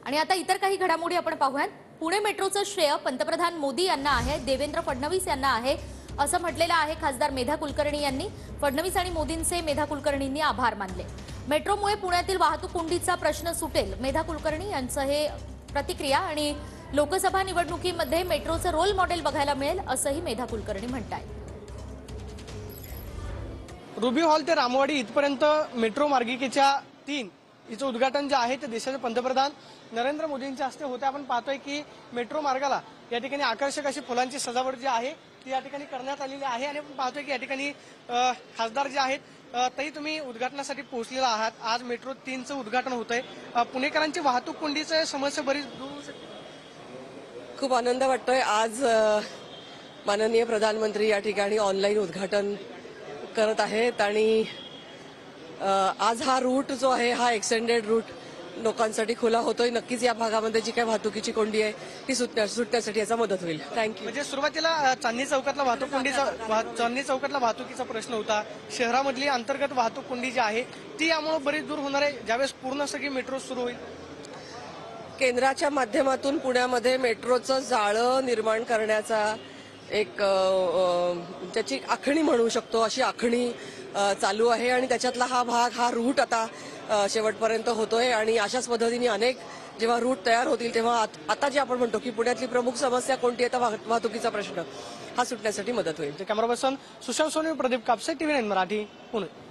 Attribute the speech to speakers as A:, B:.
A: आणि आता इतर काही घडामोडी आपण पाहूयात। पुणे मेट्रोचं श्रेय पंतप्रधान मोदी यांना आहे, देवेंद्र फडणवीस यांना आहे असं म्हटलेलं आहे खासदार मेधा कुलकर्णी यांनी। फडणवीस आणि मोदींचे मेधा कुलकर्णींनी आभार मानले। मेट्रोमुळे पुण्यातील वाहतूक कोंडीचा प्रश्न सुटेल, मेधा कुलकर्णी यांचं हे प्रतिक्रिया। आणि लोकसभा निवडणुकीमध्ये मेट्रोचं रोल मॉडेल बघायला मिळेल असंही मेधा कुलकर्णी म्हणतात।
B: रुबी हॉल ते रामवाडी इथपर्यंत मेट्रो मार्गिकेच्या 3 हिचं उद्घाटन जे आहे ते देशाचे पंतप्रधान नरेंद्र मोदींच्या हस्ते होते। आपण पाहतोय की मेट्रो मार्गाला या ठिकाणी आकर्षक अशी फुलांची सजावट जी आहे ती या ठिकाणी करण्यात आलेली आहे। आणि आपण पाहतोय की या ठिकाणी खासदार जे आहेत तरी तुम्ही उद्घाटनासाठी पोहोचलेला आहात। आज मेट्रो 3चं उद्घाटन होतंय। पुणेकरांची वाहतूक कोंडीची समस्या बरीच दूर होऊ शकते।
C: खूप आनंद वाटतोय। आज माननीय प्रधानमंत्री या ठिकाणी ऑनलाईन उद्घाटन करत आहेत आणि आज हा रूट जो आहे हा एक्सटेंडेड रूट लोकांसाठी खुला होतोय। नक्कीच या भागामध्ये जी काही वाहतुकीची कोंडी आहे ती सुटण्यासाठी याचा मदत होईल। थँक्यू।
B: म्हणजे सुरुवातीला चांदणी चौकातला वाहतुकीचा प्रश्न होता। शहरामधली अंतर्गत वाहतूक कोंडी जी आहे ती यामुळे बरीच दूर होणार आहे ज्यावेळेस पूर्ण सगळी मेट्रो सुरू होईल।
C: केंद्राच्या माध्यमातून पुण्यामध्ये मेट्रोचं जाळं निर्माण करण्याचा एक त्याची आखणी म्हणू शकतो, अशी आखणी चालू आहे आणि त्याच्यातला हा भाग हा रूट आता शेवटपर्यंत होतोय। आणि अशाच पद्धतीने अनेक जेव्हा रूट तयार होतील तेव्हा आता जे आपण म्हणतो की पुण्यातली प्रमुख समस्या कोणती आहे, तर वाहतुकीचा प्रश्न हा सुटण्यासाठी मदत होईल।
B: Camera person Sushant Soni, Pradeep Kapse, TV9 Marathi, Pune.